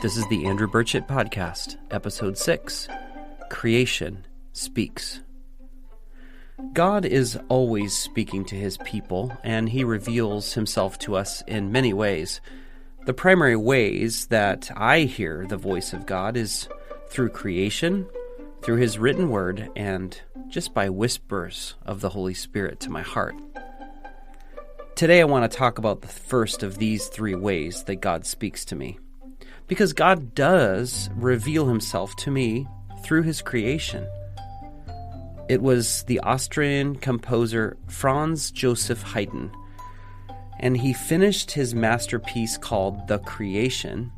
This is the Andrew Burchett Podcast, Episode 6, Creation Speaks. God is always speaking to his people, and he reveals himself to us in many ways. The primary ways that I hear the voice of God is through creation, through his written word, and just by whispers of the Holy Spirit to my heart. Today I want to talk about the first of these three ways that God speaks to me. Because God does reveal himself to me through his creation. It was the Austrian composer Franz Joseph Haydn, and he finished his masterpiece called The Creation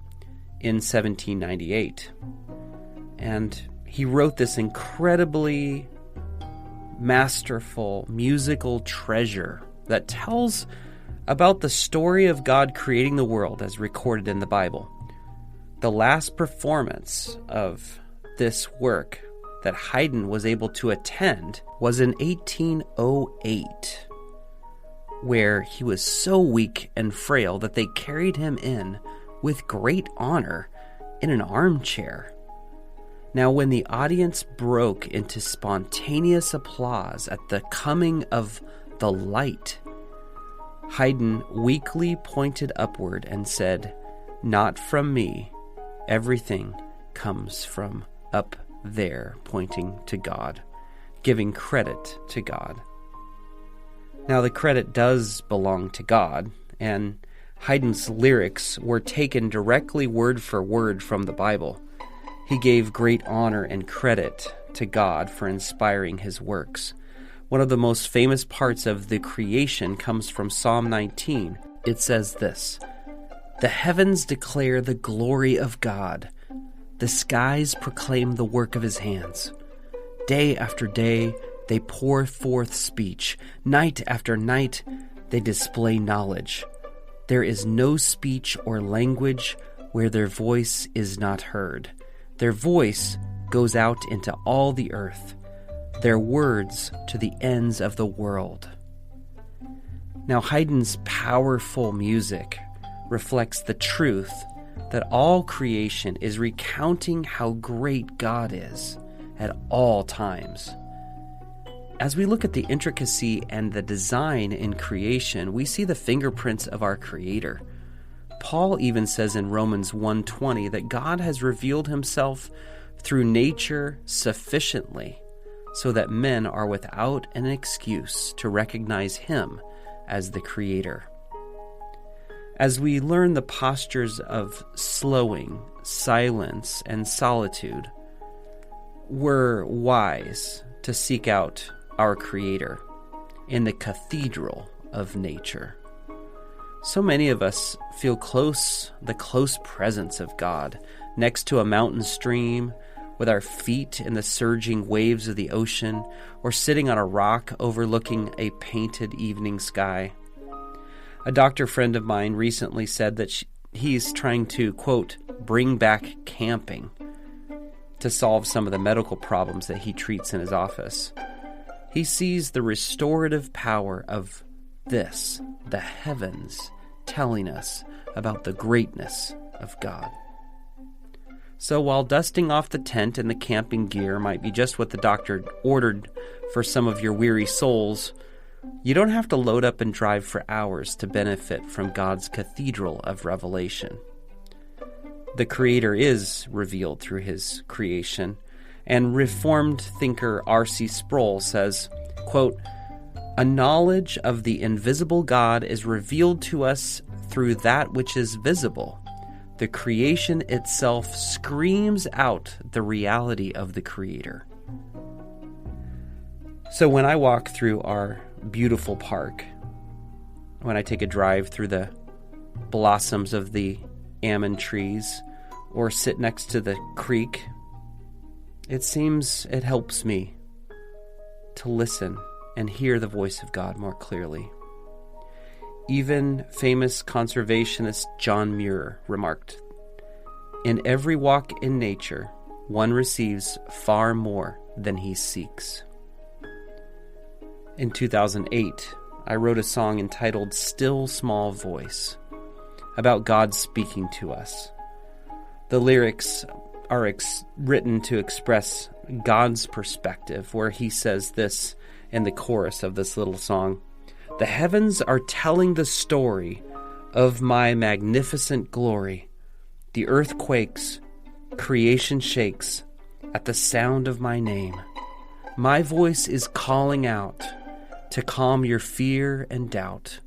in 1798. And he wrote this incredibly masterful musical treasure that tells about the story of God creating the world as recorded in the Bible. The last performance of this work that Haydn was able to attend was in 1808, where he was so weak and frail that they carried him in with great honor in an armchair. Now, when the audience broke into spontaneous applause at the coming of the light, Haydn weakly pointed upward and said, "Not from me. Everything comes from up there," pointing to God, giving credit to God. Now, the credit does belong to God, and Haydn's lyrics were taken directly word for word from the Bible. He gave great honor and credit to God for inspiring his works. One of the most famous parts of the creation comes from Psalm 19. It says this: "The heavens declare the glory of God. The skies proclaim the work of his hands. Day after day they pour forth speech. Night after night they display knowledge. There is no speech or language where their voice is not heard. Their voice goes out into all the earth, their words to the ends of the world." Now, Haydn's powerful music reflects the truth that all creation is recounting how great God is at all times. As we look at the intricacy and the design in creation, we see the fingerprints of our Creator. Paul even says in Romans 1:20 that God has revealed himself through nature sufficiently so that men are without an excuse to recognize him as the Creator. As we learn the postures of slowing, silence, and solitude, we're wise to seek out our Creator in the cathedral of nature. So many of us feel the close presence of God, next to a mountain stream, with our feet in the surging waves of the ocean, or sitting on a rock overlooking a painted evening sky. A doctor friend of mine recently said that he's trying to, quote, "bring back camping" to solve some of the medical problems that he treats in his office. He sees the restorative power of this, the heavens, telling us about the greatness of God. So while dusting off the tent and the camping gear might be just what the doctor ordered for some of your weary souls, you don't have to load up and drive for hours to benefit from God's cathedral of revelation. The Creator is revealed through his creation, and Reformed thinker R.C. Sproul says, quote, "A knowledge of the invisible God is revealed to us through that which is visible. The creation itself screams out the reality of the Creator." So when I walk through our beautiful park, when I take a drive through the blossoms of the almond trees, or sit next to the creek, it seems it helps me to listen and hear the voice of God more clearly. Even famous conservationist John Muir remarked, "In every walk in nature, one receives far more than he seeks." In 2008, I wrote a song entitled "Still Small Voice" about God speaking to us. The lyrics are written to express God's perspective, where he says this in the chorus of this little song: "The heavens are telling the story of my magnificent glory. The earth quakes, creation shakes at the sound of my name. My voice is calling out to calm your fear and doubt.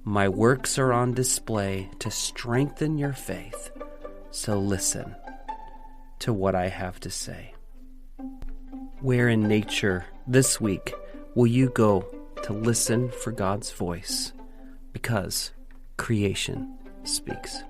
My works are on display to strengthen your faith. So listen to what I have to say." Where in nature this week will you go to listen for God's voice? Because creation speaks.